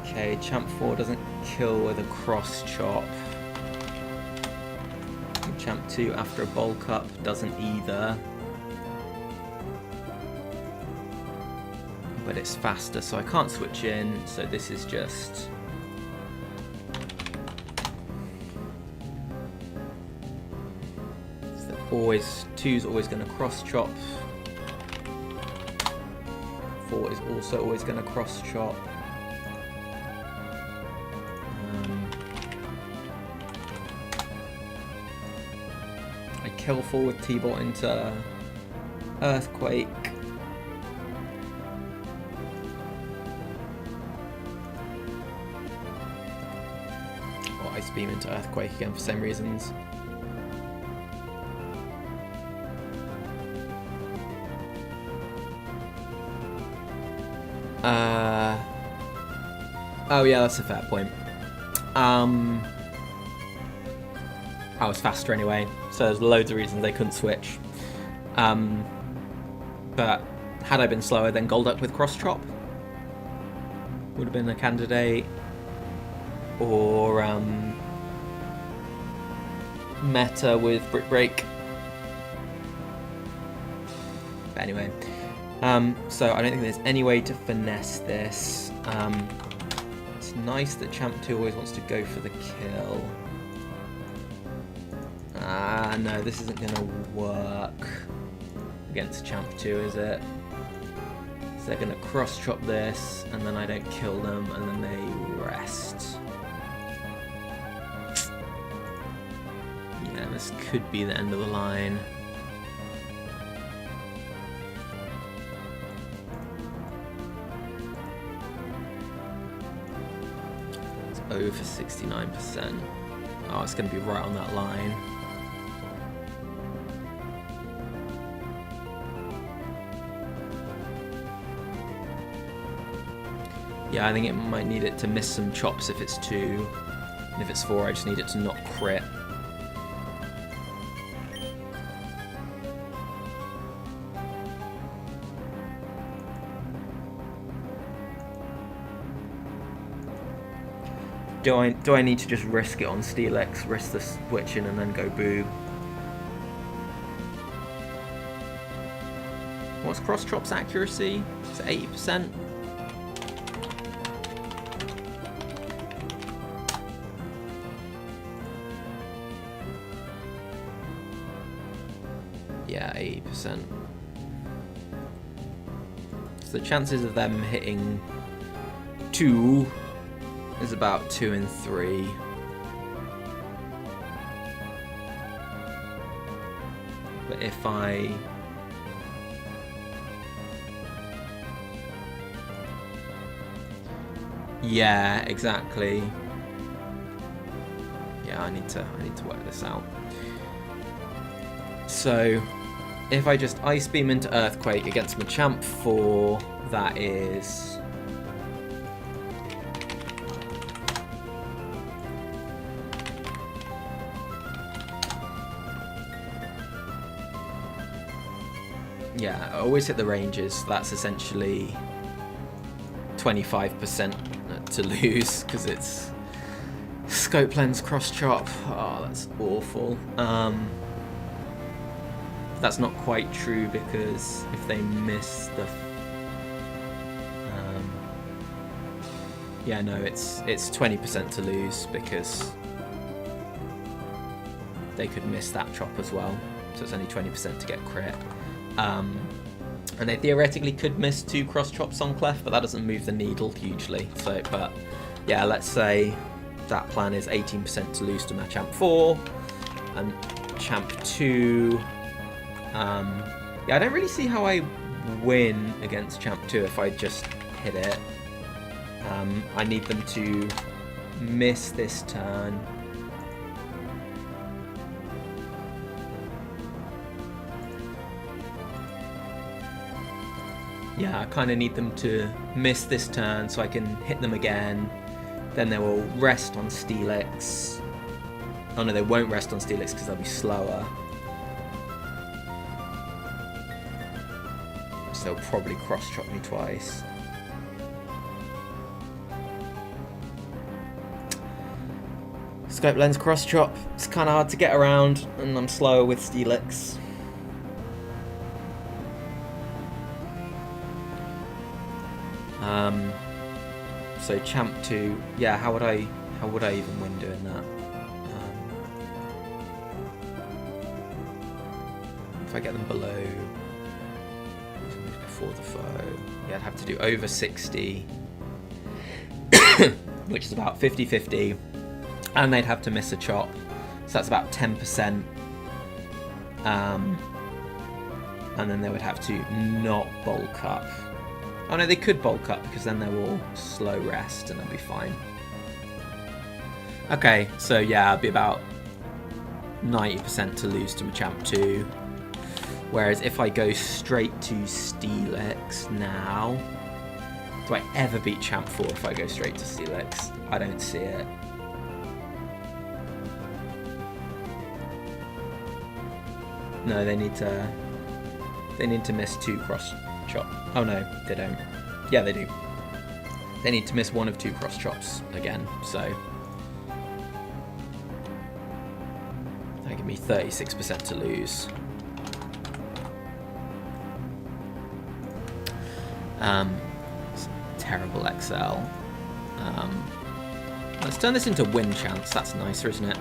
Speaker 1: Okay, Champ 4 doesn't kill with a cross chop. And Champ 2 after a bulk up doesn't either. But it's faster, so I can't switch in, so this is just... Two's always going to cross chop. 4 is also always going to cross chop. I kill 4 with T-Bot into Earthquake. Or Ice Beam into Earthquake again for the same reasons. Oh yeah, that's a fair point. I was faster anyway, so there's loads of reasons they couldn't switch. But had I been slower, then Golduck with Cross Chop would have been a candidate. Or Meta with Brick Break. But anyway, so I don't think there's any way to finesse this. It's nice that Champ 2 always wants to go for the kill. No, this isn't going to work against Champ 2, is it? So they're going to cross-chop this, and then I don't kill them, and then they rest. Yeah, this could be the end of the line. It's over 69%. Oh, it's going to be right on that line. Yeah, I think it might need it to miss some chops if it's 2. And if it's 4, I just need it to not crit. Do I need to just risk it on Steelix, risk the switching and then go boob? What's cross chop's accuracy? Is it 80%? Yeah, 80%. So the chances of them hitting 2 is about 2 in 3. But if I... Yeah, exactly. Yeah, I need to work this out. So, if I just Ice Beam into Earthquake against Machamp 4, that is... Yeah, I always hit the ranges, so that's essentially 25% to lose, because it's Scope Lens Cross Chop. Oh, that's awful. That's not quite true, because if they miss the... yeah, no, it's 20% to lose, because they could miss that chop as well, so it's only 20% to get crit. And they theoretically could miss 2 cross chops on Clef, but that doesn't move the needle hugely. So, but yeah, let's say that plan is 18% to lose to Machamp 4 and Champ 2. Yeah, I don't really see how I win against Champ 2 if I just hit it. I need them to miss this turn. Yeah, I kind of need them to miss this turn so I can hit them again. Then they will rest on Steelix. Oh no, they won't rest on Steelix because they'll be slower. So they'll probably cross-chop me twice. Scope Lens cross-chop. It's kind of hard to get around, and I'm slower with Steelix. So Champ 2, yeah, how would I even win doing that? If I get them below, before the foe, yeah, I'd have to do over 60, which is about 50-50, and they'd have to miss a chop, so that's about 10%, and then they would have to not bulk up. Oh no, they could bulk up because then they will slow rest and they'll be fine. Okay, so yeah, it'd be about 90% to lose to Machamp 2. Whereas if I go straight to Steelix now... Do I ever beat Champ 4 if I go straight to Steelix? I don't see it. No, they need to miss 2 cross chop. Oh no, they don't. Yeah, they do. They need to miss 1 of 2 cross chops again, so that give me 36% to lose. It's terrible Excel. Let's turn this into win chance. That's nicer, isn't it?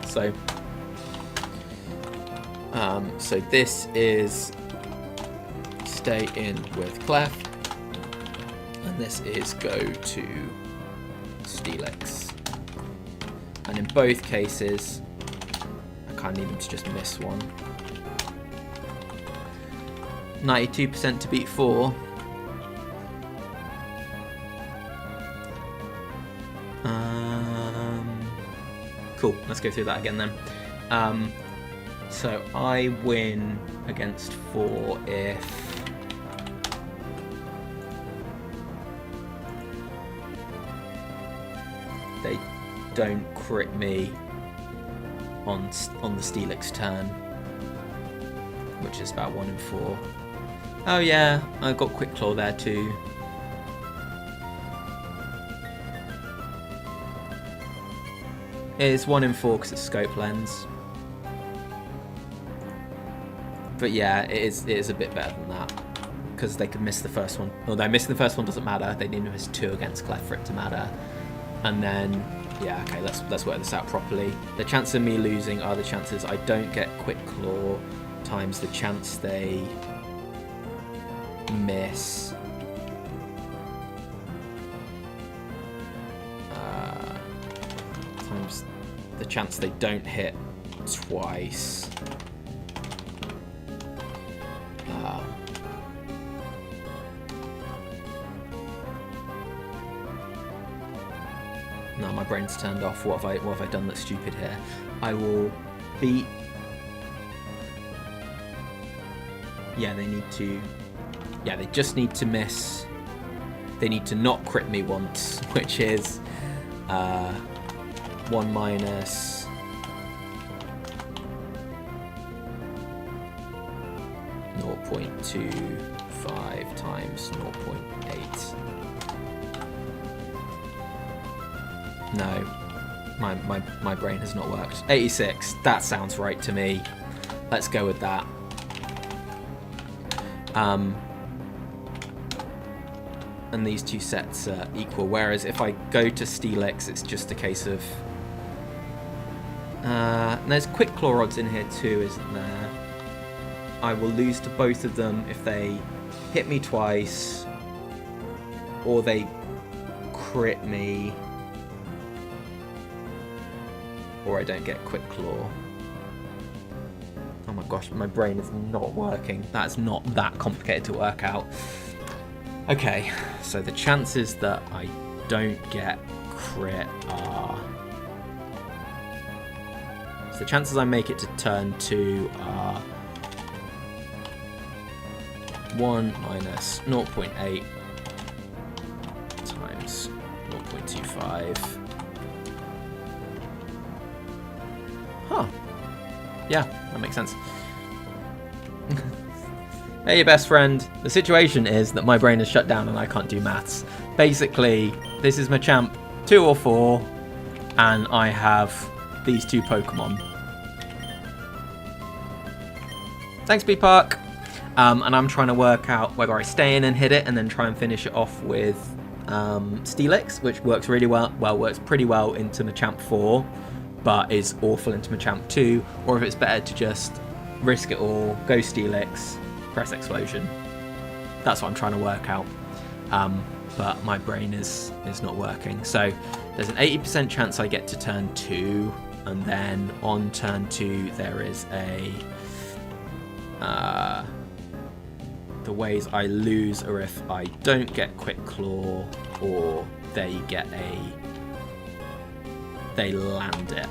Speaker 1: So this is stay in with Clef, and this is go to Steelix. And in both cases, I kind of need them to just miss one. 92% to beat 4. Cool, let's go through that again then. So I win against 4 if they don't crit me on the Steelix turn, which is about 1 in 4. Oh yeah, I got Quick Claw there too. It is 1 in 4 because it's scope lens. But yeah, it is a bit better than that, because they could miss the first one. Although missing the first one doesn't matter. They need to miss 2 against Clef for it to matter. And then, yeah, okay, let's work this out properly. The chance of me losing are the chances I don't get Quick Claw times the chance they miss times the chance they don't hit twice. No, my brain's turned off. What have I done that's stupid here? I will beat. Yeah, they need to. Yeah, they just need to miss. They need to not crit me once, which is 1 minus 0.25 times 0.8. No, my brain has not worked. 86, that sounds right to me. Let's go with that. And these two sets are equal, whereas if I go to Steelix, it's just a case of... and there's Quick Claw odds in here too, isn't there? I will lose to both of them if they hit me twice, or they crit me, or I don't get Quick Claw. Oh my gosh, my brain is not working. That's not that complicated to work out. Okay, so the chances that I don't get crit are... So the chances I make it to turn 2 are 1 minus 0.8 times 0.25. Huh. Yeah, that makes sense. Hey, your best friend. The situation is that my brain is shut down and I can't do maths. Basically, this is Machamp 2 or 4, and I have these 2 Pokemon. Thanks, B-Park. And I'm trying to work out whether I stay in and hit it and then try and finish it off with Steelix, which works really well. Well, works pretty well into Machamp 4, but is awful into Machamp 2, or if it's better to just risk it all, go Steelix, press Explosion. That's what I'm trying to work out. But my brain is not working. So there's an 80% chance I get to turn 2, and then on turn 2 there is a... the ways I lose are if I don't get Quick Claw, or they land it.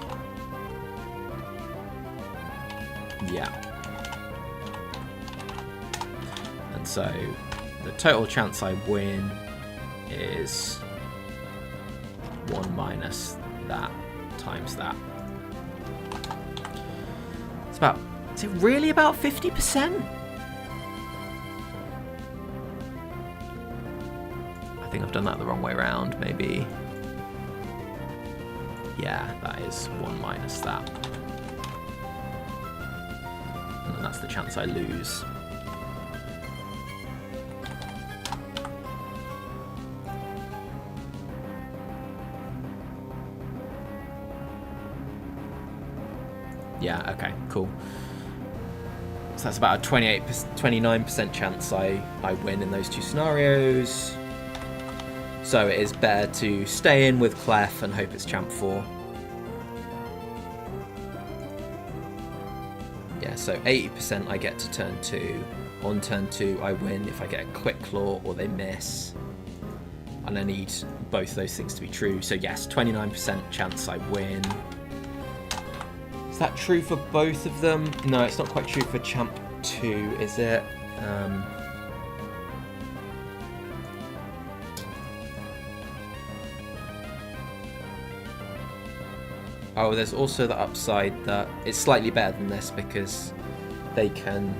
Speaker 1: Yeah. And so the total chance I win is 1 minus that times that. It's about... Is it really about 50%? I think I've done that the wrong way around, maybe. Yeah, that is 1 minus that. And that's the chance I lose. Yeah, okay, cool. So that's about a 29% chance I win in those two scenarios. So it is better to stay in with Clef and hope it's champ 4. Yeah, so 80% I get to turn 2. On turn 2 I win if I get a Quick Claw or they miss. And I need both those things to be true. So yes, 29% chance I win. Is that true for both of them? No, it's not quite true for champ 2, is it? Oh, there's also the upside that it's slightly better than this because they can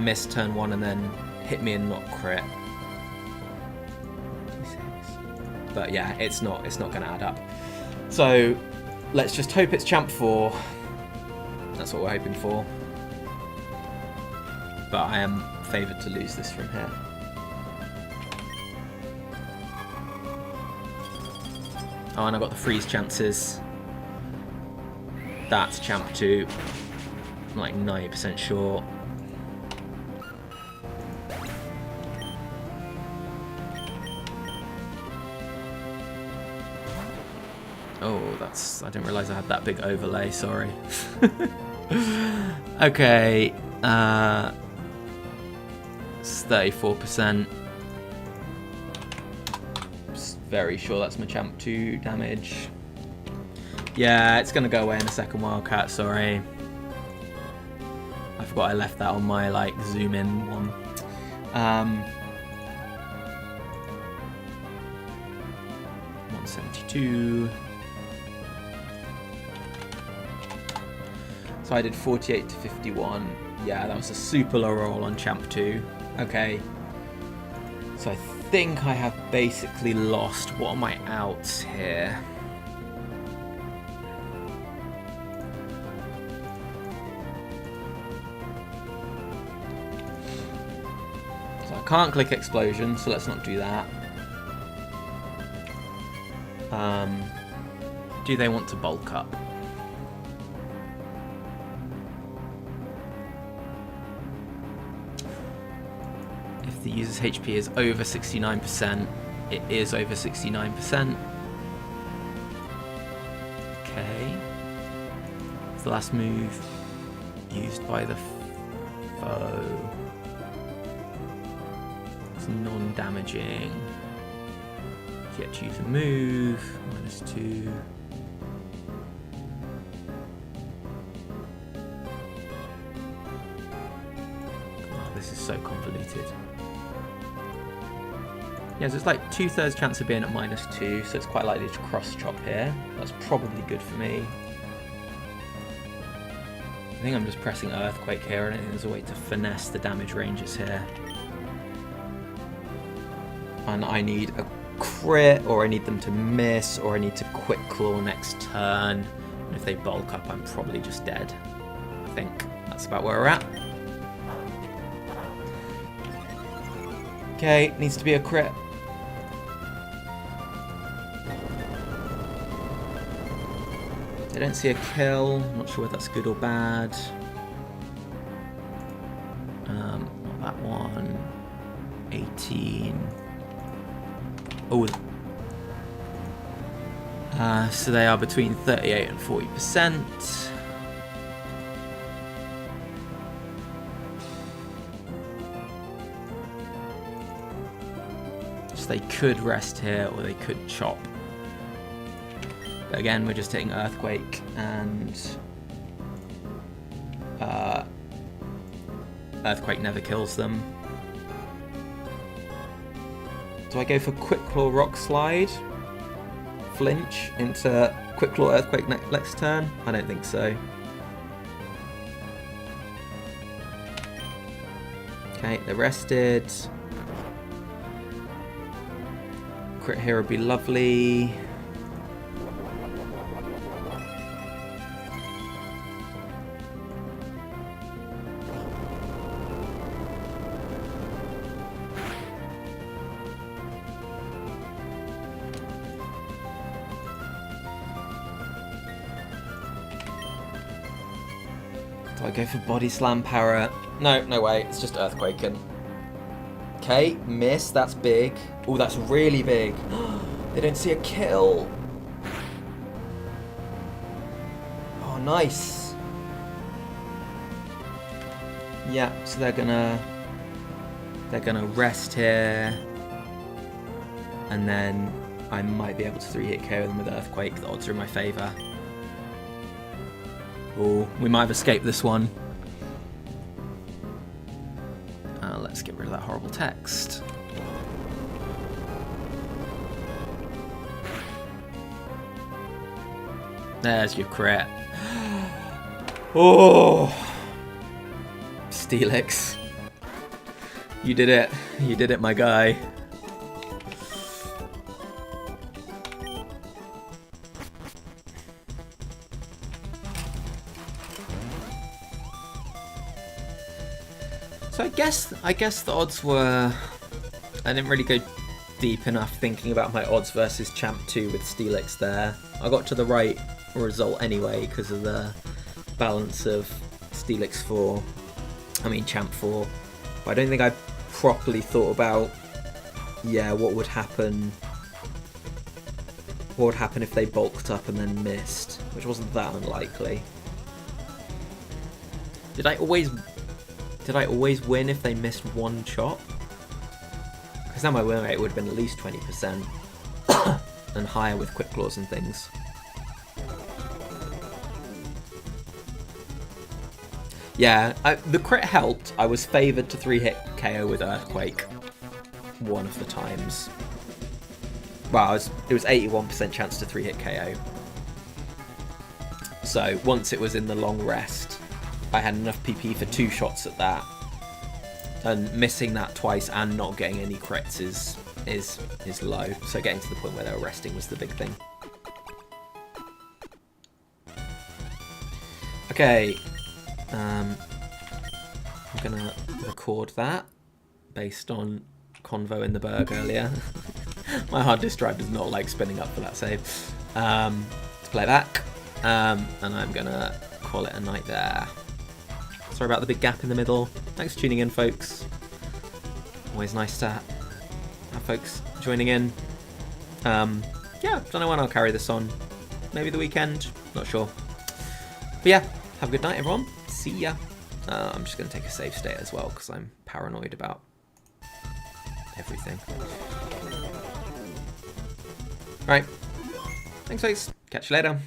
Speaker 1: miss turn 1 and then hit me and not crit. But yeah, it's not going to add up. So let's just hope it's champ 4. That's what we're hoping for. But I am favoured to lose this from here. Oh, and I got the freeze chances. That's champ 2. I'm like 90% sure. Oh, I didn't realise I had that big overlay, sorry. Okay, it's 34%. Just very sure that's my champ 2 damage. Yeah, it's gonna go away in a second wildcat, sorry. I forgot I left that on my like zoom in one. 172. So I did 48 to 51. Yeah, that was a super low roll on champ 2. Okay. So I think I have basically lost. What are my outs here? So I can't click explosion, so let's not do that. Do they want to bulk up? The user's HP is over 69%. It is over 69%. Okay. It's the last move used by the foe. It's non-damaging. Yet to use a move. -2. Oh, this is so convoluted. Yeah, so it's like 2/3 chance of being at -2, so it's quite likely to cross chop here. That's probably good for me. I think I'm just pressing Earthquake here, and I think there's a way to finesse the damage ranges here. And I need a crit, or I need them to miss, or I need to Quick Claw next turn. And if they bulk up, I'm probably just dead. I think that's about where we're at. Okay, needs to be a crit. I don't see a kill. I'm not sure whether that's good or bad. Not that one. 18. Oh. So they are between 38 and 40%. So they could rest here, or they could chop. But again, we're just hitting Earthquake, and Earthquake never kills them. Do I go for Quick Claw Rock Slide? Flinch into Quick Claw Earthquake next turn? I don't think so. Okay, they're rested. Crit here would be lovely. Do I go for body slam power? No, no way. It's just earthquaking. Okay, miss. That's big. Oh, that's really big. They don't see a kill. Oh, nice. Yeah, so they're gonna rest here, and then I might be able to 3-hit KO them with Earthquake. The odds are in my favour. Oh, we might have escaped this one. Let's get rid of that horrible text. There's your crit. Oh, Steelix. You did it. You did it, my guy. So I guess the odds were... I didn't really go deep enough thinking about my odds versus Champ 2 with Steelix there. I got to the right result anyway because of the balance of Steelix 4. I mean Champ 4. But I don't think I properly thought about, yeah, what would happen if they bulked up and then missed, which wasn't that unlikely. Did I always win if they missed one chop? Because now my win rate would have been at least 20% and higher with quick claws and things. Yeah, the crit helped. I was favoured to 3-hit KO with Earthquake one of the times. Well, it was 81% chance to 3-hit KO. So once it was in the long rest, I had enough PP for 2 shots at that. And missing that twice and not getting any crits is low. So getting to the point where they were resting was the big thing. Okay. I'm gonna record that based on Convo in the Berg earlier. My hard disk drive does not like spinning up for that save. Let's play back. And I'm gonna call it a night there. Sorry about the big gap in the middle. Thanks for tuning in, folks. Always nice to have folks joining in. Yeah, don't know when I'll carry this on. Maybe the weekend, not sure. But yeah, have a good night, everyone. See ya. I'm just going to take a save state as well because I'm paranoid about everything. Right. Thanks, folks. Catch you later.